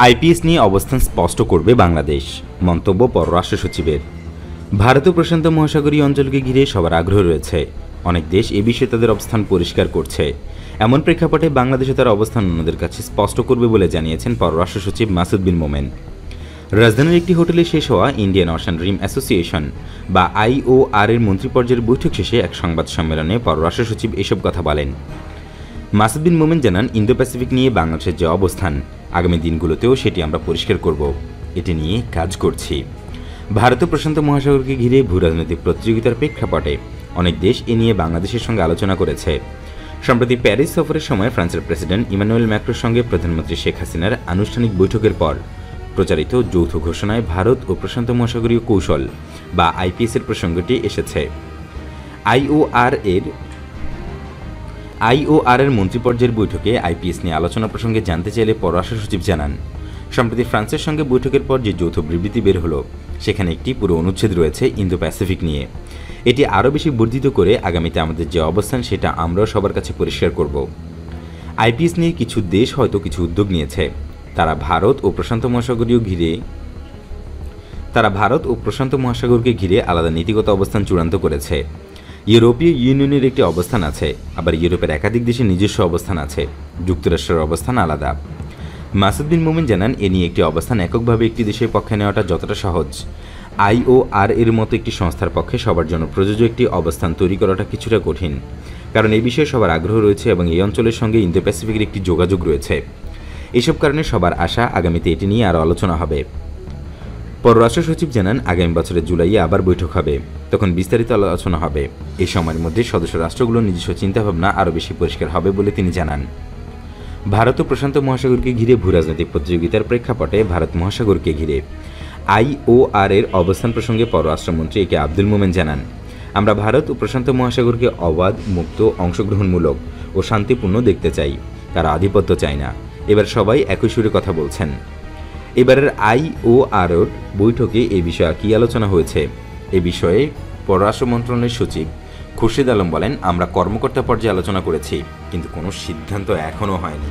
IPS নিয়ে অবস্থান স্পষ্ট করবে বাংলাদেশ, মন্তব্য পররাষ্ট্র সচিবের। ভারত ও প্রশান্ত মহাসাগরীয় অঞ্চলকে ঘিরে সবার আগ্রহ রয়েছে। অনেক দেশ এ বিষয়ে তাদের অবস্থান পরিষ্কার করছে। এমন প্রেক্ষাপটে বাংলাদেশও তার অবস্থান অন্যদের কাছে স্পষ্ট করবে বলে জানিয়েছেন পররাষ্ট্র সচিব মাসুদ বিন মোমেন। রাজধানীর একটি হোটেলে শেষ হওয়া ইন্ডিয়ান ওশান রিম অ্যাসোসিয়েশন বা IOR এর মন্ত্রীপর্যায়ের বৈঠক শেষে এক সংবাদ সম্মেলনে পররাষ্ট্র সচিব এসব কথা বলেন। মাসুদ বিন মোমেন জানান, ইন্দো প্যাসিফিক নিয়ে বাংলাদেশের যে অবস্থান, আগামী দিনগুলোতেও সেটি আমরা পরিষ্কার করব। এটি নিয়ে কাজ করছি। ভারত ও প্রশান্ত মহাসাগরকে ঘিরে ভূরাজনৈতিক প্রতিযোগিতার প্রেক্ষাপটে অনেক দেশ এ নিয়ে বাংলাদেশের সঙ্গে আলোচনা করেছে। সম্প্রতি প্যারিস সফরের সময় ফ্রান্সের প্রেসিডেন্ট ইমানুয়েল ম্যাক্রোর সঙ্গে প্রধানমন্ত্রী শেখ হাসিনার আনুষ্ঠানিক বৈঠকের পর প্রচারিত যৌথ ঘোষণায় ভারত ও প্রশান্ত মহাসাগরীয় কৌশল বা IPS এর প্রসঙ্গটি এসেছে। IOR এর মন্ত্রীপর্যায়ের বৈঠকে IPS নিয়ে আলোচনা প্রসঙ্গে জানতে চাইলে পররাষ্ট্র সচিব জানান, সম্প্রতি ফ্রান্সের সঙ্গে বৈঠকের পর যে যৌথ বিবৃতি বের হলো, সেখানে একটি পুরো অনুচ্ছেদ রয়েছে ইন্দো প্যাসিফিক নিয়ে। এটি আরও বেশি বর্ধিত করে আগামীতে আমাদের যে অবস্থান সেটা আমরাও সবার কাছে পরিষ্কার করব। IPS নিয়ে কিছু দেশ হয়তো কিছু উদ্যোগ নিয়েছে। তারা ভারত ও প্রশান্ত মহাসাগরকে ঘিরে আলাদা নীতিগত অবস্থান চূড়ান্ত করেছে। ইউরোপীয় ইউনিয়নের একটি অবস্থান আছে, আবার ইউরোপের একাধিক দেশের নিজস্ব অবস্থান আছে। যুক্তরাষ্ট্রের অবস্থান আলাদা। মাসুদ বিন মোমেন জানান, এ নিয়ে একটি অবস্থান এককভাবে একটি দেশের পক্ষে নেওয়াটা যতটা সহজ, IOR এর মতো একটি সংস্থার পক্ষে সবার জন্য প্রযোজ্য একটি অবস্থান তৈরি করাটা কিছুটা কঠিন। কারণ এই বিষয়ে সবার আগ্রহ রয়েছে এবং এই অঞ্চলের সঙ্গে ইন্দো প্যাসিফিকের একটি যোগাযোগ রয়েছে। এসব কারণে সবার আশা আগামীতে এটি নিয়ে আরও আলোচনা হবে। পররাষ্ট্র সচিব জানান, আগামী বছরের জুলাইয়ে আবার বৈঠক হবে, তখন বিস্তারিত আলোচনা হবে। এই সময়ের মধ্যে সদস্য রাষ্ট্রগুলোর নিজস্ব চিন্তাভাবনা আরও বেশি পরিষ্কার হবে বলে তিনি জানান। ভারত ও প্রশান্ত মহাসাগরকে ঘিরে ভূরাজনৈতিক প্রতিযোগিতার প্রেক্ষাপটে ভারত মহাসাগরকে ঘিরে IOR এর অবস্থান প্রসঙ্গে পররাষ্ট্রমন্ত্রী একে আব্দুল মোমেন জানান, আমরা ভারত ও প্রশান্ত মহাসাগরকে অবাধ, মুক্ত, অংশগ্রহণমূলক ও শান্তিপূর্ণ দেখতে চাই। তারা আধিপত্য চায় না। এবার সবাই একই সুরে কথা বলছেন। এবারের IOR বৈঠকে এ বিষয়ে কী আলোচনা হয়েছে, এ বিষয়ে পররাষ্ট্র মন্ত্রণালয়ের সচিব খুরশিদ আলম বলেন, আমরা কর্মকর্তা পর্যায়ে আলোচনা করেছি, কিন্তু কোনো সিদ্ধান্ত এখনও হয়নি।